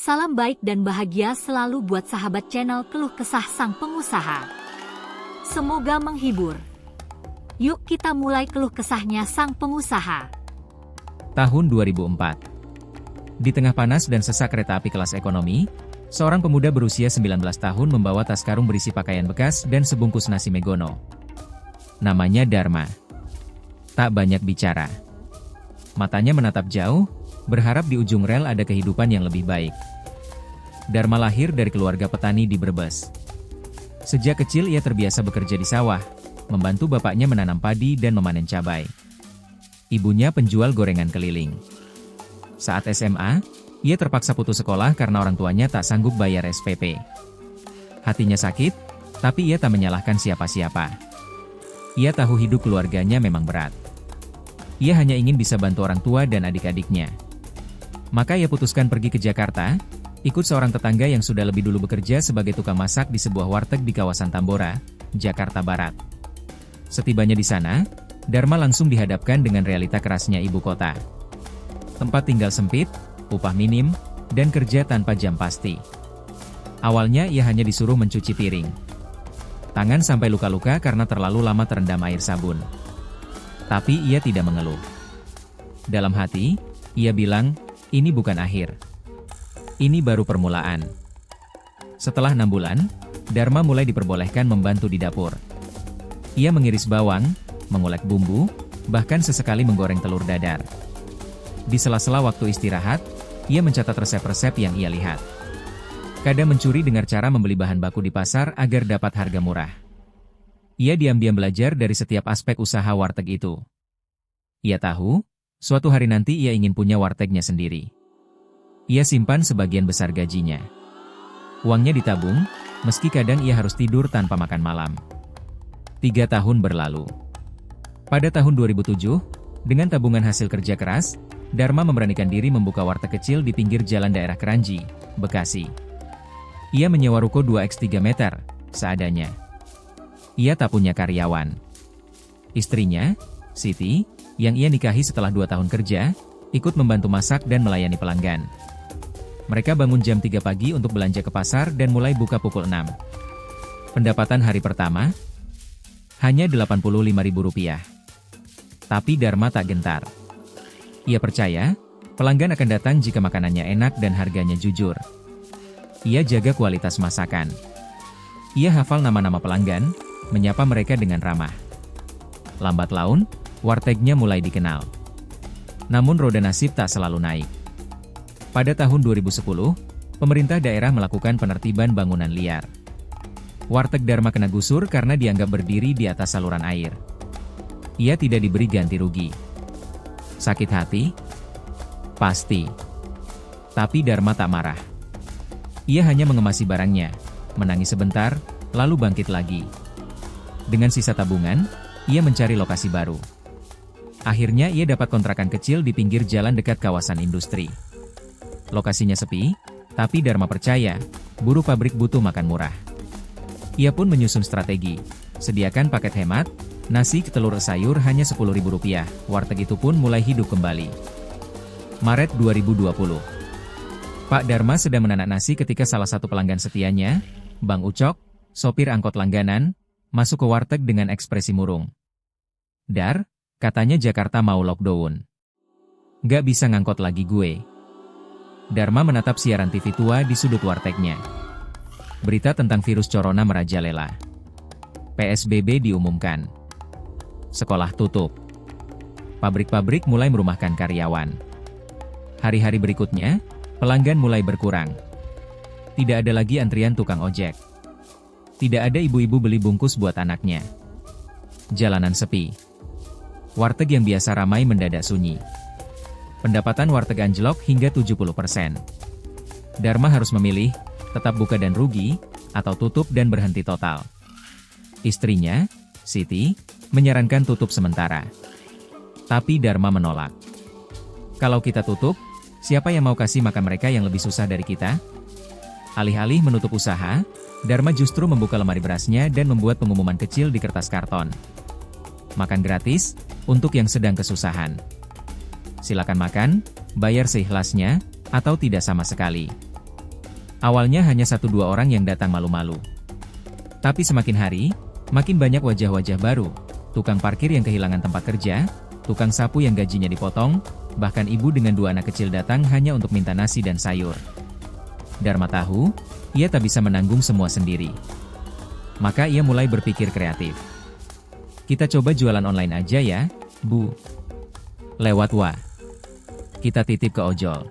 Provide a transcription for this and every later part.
Salam baik dan bahagia selalu buat sahabat channel Keluh Kesah Sang Pengusaha. Semoga menghibur. Yuk kita mulai keluh kesahnya sang pengusaha. Tahun 2004. Di tengah panas dan sesak kereta api kelas ekonomi, seorang pemuda berusia 19 tahun membawa tas karung berisi pakaian bekas dan sebungkus nasi megono. Namanya Dharma. Tak banyak bicara. Matanya menatap jauh, berharap di ujung rel ada kehidupan yang lebih baik. Dharma lahir dari keluarga petani di Brebes. Sejak kecil ia terbiasa bekerja di sawah, membantu bapaknya menanam padi dan memanen cabai. Ibunya penjual gorengan keliling. Saat SMA, ia terpaksa putus sekolah karena orang tuanya tak sanggup bayar SPP. Hatinya sakit, tapi ia tak menyalahkan siapa-siapa. Ia tahu hidup keluarganya memang berat. Ia hanya ingin bisa bantu orang tua dan adik-adiknya. Maka ia putuskan pergi ke Jakarta, ikut seorang tetangga yang sudah lebih dulu bekerja sebagai tukang masak di sebuah warteg di kawasan Tambora, Jakarta Barat. Setibanya di sana, Dharma langsung dihadapkan dengan realita kerasnya ibu kota. Tempat tinggal sempit, upah minim, dan kerja tanpa jam pasti. Awalnya ia hanya disuruh mencuci piring. Tangan sampai luka-luka karena terlalu lama terendam air sabun. Tapi ia tidak mengeluh. Dalam hati, ia bilang, ini bukan akhir. Ini baru permulaan. Setelah 6 bulan, Dharma mulai diperbolehkan membantu di dapur. Ia mengiris bawang, mengulek bumbu, bahkan sesekali menggoreng telur dadar. Di sela-sela waktu istirahat, ia mencatat resep-resep yang ia lihat. Kadang mencuri dengan cara membeli bahan baku di pasar agar dapat harga murah. Ia diam-diam belajar dari setiap aspek usaha warteg itu. Ia tahu, suatu hari nanti ia ingin punya wartegnya sendiri. Ia simpan sebagian besar gajinya. Uangnya ditabung, meski kadang ia harus tidur tanpa makan malam. 3 tahun berlalu. Pada tahun 2007, dengan tabungan hasil kerja keras, Dharma memberanikan diri membuka warteg kecil di pinggir jalan daerah Kranji, Bekasi. Ia menyewa ruko 2x3 meter, seadanya. Ia tak punya karyawan. Istrinya, Siti, yang ia nikahi setelah 2 tahun kerja, ikut membantu masak dan melayani pelanggan. Mereka bangun jam 3 pagi untuk belanja ke pasar dan mulai buka pukul 6. Pendapatan hari pertama, hanya Rp85.000. Tapi Dharma tak gentar. Ia percaya, pelanggan akan datang jika makanannya enak dan harganya jujur. Ia jaga kualitas masakan. Ia hafal nama-nama pelanggan, menyapa mereka dengan ramah. Lambat laun, wartegnya mulai dikenal. Namun roda nasib tak selalu naik. Pada tahun 2010, pemerintah daerah melakukan penertiban bangunan liar. Warteg Dharma kena gusur karena dianggap berdiri di atas saluran air. Ia tidak diberi ganti rugi. Sakit hati? Pasti. Tapi Dharma tak marah. Ia hanya mengemasi barangnya, menangis sebentar, lalu bangkit lagi. Dengan sisa tabungan, ia mencari lokasi baru. Akhirnya ia dapat kontrakan kecil di pinggir jalan dekat kawasan industri. Lokasinya sepi, tapi Dharma percaya, buruh pabrik butuh makan murah. Ia pun menyusun strategi, sediakan paket hemat, nasi telur sayur hanya Rp10.000, warteg itu pun mulai hidup kembali. Maret 2020. Pak Dharma sedang menanak nasi ketika salah satu pelanggan setianya, Bang Ucok, sopir angkot langganan, masuk ke warteg dengan ekspresi murung. Dar, katanya Jakarta mau lockdown. Gak bisa ngangkot lagi gue. Dharma menatap siaran TV tua di sudut wartegnya. Berita tentang virus corona merajalela. PSBB diumumkan. Sekolah tutup. Pabrik-pabrik mulai merumahkan karyawan. Hari-hari berikutnya, pelanggan mulai berkurang. Tidak ada lagi antrian tukang ojek. Tidak ada ibu-ibu beli bungkus buat anaknya. Jalanan sepi. Warteg yang biasa ramai mendadak sunyi. Pendapatan warteg anjlok hingga 70%. Dharma harus memilih, tetap buka dan rugi, atau tutup dan berhenti total. Istrinya, Siti, menyarankan tutup sementara. Tapi Dharma menolak. Kalau kita tutup, siapa yang mau kasih makan mereka yang lebih susah dari kita? Alih-alih menutup usaha, Dharma justru membuka lemari berasnya dan membuat pengumuman kecil di kertas karton. Makan gratis, untuk yang sedang kesusahan. Silakan makan, bayar seikhlasnya, atau tidak sama sekali. Awalnya hanya 1-2 orang yang datang malu-malu. Tapi semakin hari, makin banyak wajah-wajah baru. Tukang parkir yang kehilangan tempat kerja, tukang sapu yang gajinya dipotong, bahkan ibu dengan 2 anak kecil datang hanya untuk minta nasi dan sayur. Dharma tahu, ia tak bisa menanggung semua sendiri. Maka ia mulai berpikir kreatif. Kita coba jualan online aja ya, Bu. Lewat WA. Kita titip ke ojol.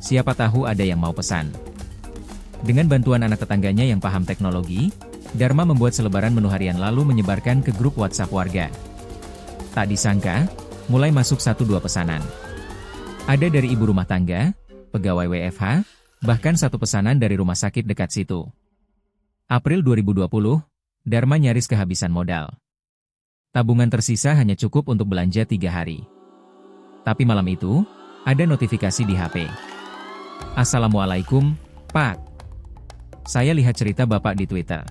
Siapa tahu ada yang mau pesan. Dengan bantuan anak tetangganya yang paham teknologi, Dharma membuat selebaran menu harian lalu menyebarkan ke grup WhatsApp warga. Tak disangka, mulai masuk 1-2 pesanan. Ada dari ibu rumah tangga, pegawai WFH, bahkan 1 pesanan dari rumah sakit dekat situ. April 2020, Dharma nyaris kehabisan modal. Tabungan tersisa hanya cukup untuk belanja 3 hari. Tapi malam itu, ada notifikasi di HP. Assalamualaikum, Pak. Saya lihat cerita Bapak di Twitter.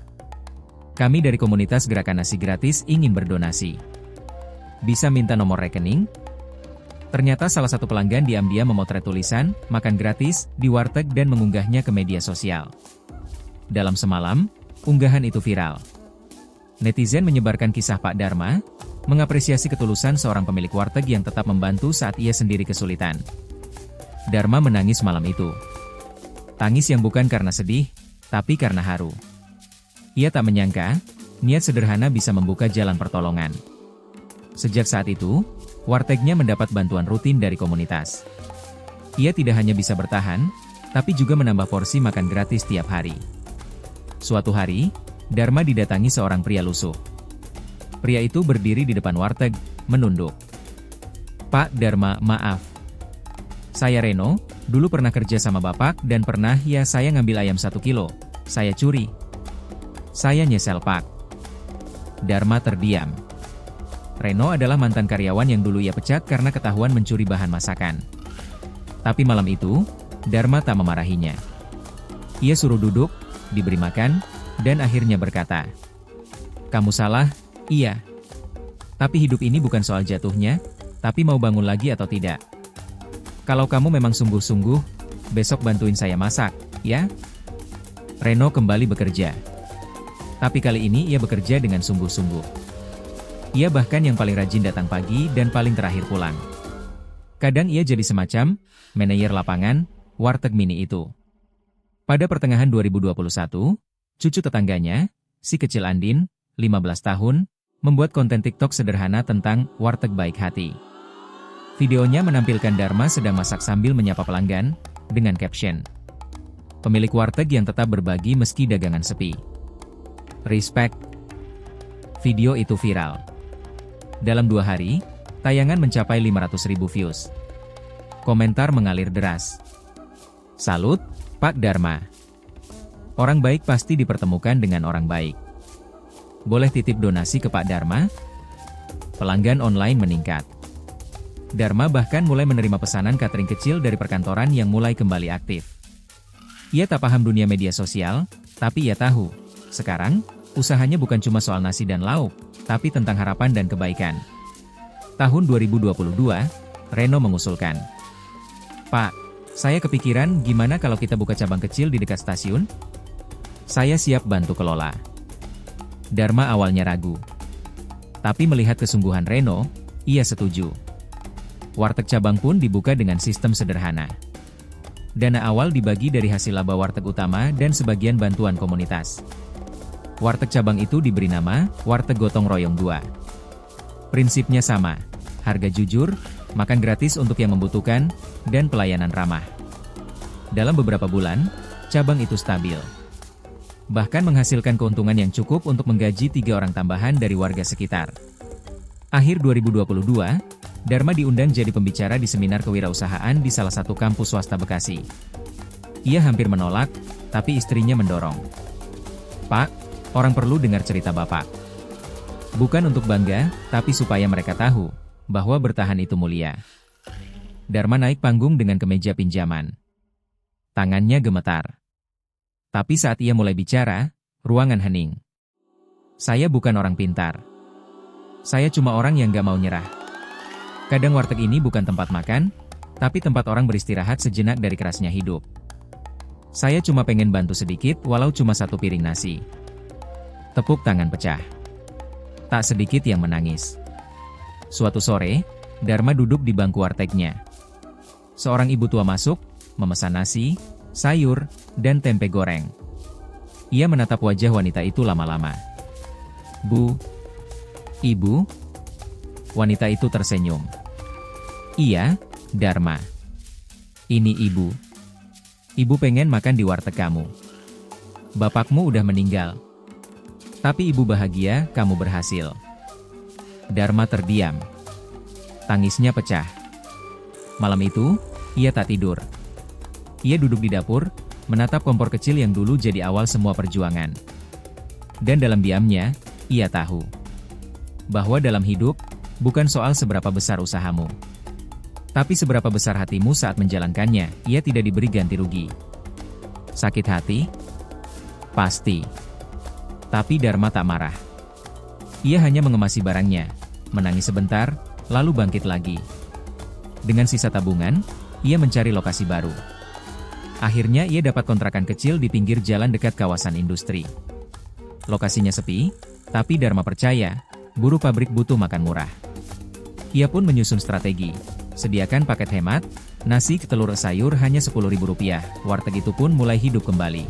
Kami dari komunitas Gerakan Nasi Gratis ingin berdonasi. Bisa minta nomor rekening? Ternyata salah satu pelanggan diam-diam memotret tulisan, makan gratis, di warteg dan mengunggahnya ke media sosial. Dalam semalam, unggahan itu viral. Netizen menyebarkan kisah Pak Dharma, mengapresiasi ketulusan seorang pemilik warteg yang tetap membantu saat ia sendiri kesulitan. Dharma menangis malam itu. Tangis yang bukan karena sedih, tapi karena haru. Ia tak menyangka, niat sederhana bisa membuka jalan pertolongan. Sejak saat itu, wartegnya mendapat bantuan rutin dari komunitas. Ia tidak hanya bisa bertahan, tapi juga menambah porsi makan gratis tiap hari. Suatu hari, Dharma didatangi seorang pria lusuh. Pria itu berdiri di depan warteg, menunduk. Pak Dharma, maaf. Saya Reno, dulu pernah kerja sama Bapak dan pernah ya saya ngambil ayam 1 kilo. Saya curi. Saya nyesel Pak. Dharma terdiam. Reno adalah mantan karyawan yang dulu ia pecat karena ketahuan mencuri bahan masakan. Tapi malam itu, Dharma tak memarahinya. Ia suruh duduk, diberi makan, dan akhirnya berkata, "Kamu salah, iya. Tapi hidup ini bukan soal jatuhnya, tapi mau bangun lagi atau tidak. Kalau kamu memang sungguh-sungguh, besok bantuin saya masak, ya?" Reno kembali bekerja. Tapi kali ini ia bekerja dengan sungguh-sungguh. Ia bahkan yang paling rajin datang pagi dan paling terakhir pulang. Kadang ia jadi semacam manajer lapangan warteg mini itu. Pada pertengahan 2021, cucu tetangganya, si kecil Andin, 15 tahun, membuat konten TikTok sederhana tentang warteg baik hati. Videonya menampilkan Dharma sedang masak sambil menyapa pelanggan, dengan caption, "Pemilik warteg yang tetap berbagi meski dagangan sepi. Respect." Video itu viral. Dalam 2 hari, tayangan mencapai 500.000 views. Komentar mengalir deras. Salut, Pak Dharma. Orang baik pasti dipertemukan dengan orang baik. Boleh titip donasi ke Pak Dharma? Pelanggan online meningkat. Dharma bahkan mulai menerima pesanan catering kecil dari perkantoran yang mulai kembali aktif. Ia tak paham dunia media sosial, tapi ia tahu, sekarang, usahanya bukan cuma soal nasi dan lauk, tapi tentang harapan dan kebaikan. Tahun 2022, Reno mengusulkan, "Pak, saya kepikiran gimana kalau kita buka cabang kecil di dekat stasiun? Saya siap bantu kelola." Dharma awalnya ragu. Tapi melihat kesungguhan Reno, ia setuju. Warteg cabang pun dibuka dengan sistem sederhana. Dana awal dibagi dari hasil laba warteg utama dan sebagian bantuan komunitas. Warteg cabang itu diberi nama Warteg Gotong Royong 2. Prinsipnya sama, harga jujur, makan gratis untuk yang membutuhkan, dan pelayanan ramah. Dalam beberapa bulan, cabang itu stabil. Bahkan menghasilkan keuntungan yang cukup untuk menggaji 3 orang tambahan dari warga sekitar. Akhir 2022, Dharma diundang jadi pembicara di seminar kewirausahaan di salah satu kampus swasta Bekasi. Ia hampir menolak, tapi istrinya mendorong. "Pak, orang perlu dengar cerita Bapak. Bukan untuk bangga, tapi supaya mereka tahu bahwa bertahan itu mulia." Dharma naik panggung dengan kemeja pinjaman. Tangannya gemetar. Tapi saat ia mulai bicara, ruangan hening. "Saya bukan orang pintar. Saya cuma orang yang gak mau nyerah. Kadang warteg ini bukan tempat makan, tapi tempat orang beristirahat sejenak dari kerasnya hidup. Saya cuma pengen bantu sedikit walau cuma satu piring nasi. Tepuk tangan pecah. Tak sedikit yang menangis. Suatu sore, Dharma duduk di bangku wartegnya. Seorang ibu tua masuk, memesan nasi, sayur, dan tempe goreng. Ia menatap wajah wanita itu lama-lama. "Bu, Ibu?" Wanita itu tersenyum. "Iya, Dharma. Ini Ibu. Ibu pengen makan di warteg kamu. Bapakmu udah meninggal. Tapi Ibu bahagia kamu berhasil." Dharma terdiam. Tangisnya pecah. Malam itu, ia tak tidur. Ia duduk di dapur, menatap kompor kecil yang dulu jadi awal semua perjuangan. Dan dalam diamnya, ia tahu bahwa dalam hidup, bukan soal seberapa besar usahamu, tapi seberapa besar hatimu saat menjalankannya. Ia tidak diberi ganti rugi. Sakit hati? Pasti. Tapi Dharma tak marah. Ia hanya mengemasi barangnya, menangis sebentar, lalu bangkit lagi. Dengan sisa tabungan, ia mencari lokasi baru. Akhirnya ia dapat kontrakan kecil di pinggir jalan dekat kawasan industri. Lokasinya sepi, tapi Dharma percaya, buruh pabrik butuh makan murah. Ia pun menyusun strategi. Sediakan paket hemat, nasi telur sayur hanya Rp10.000. Warteg itu pun mulai hidup kembali.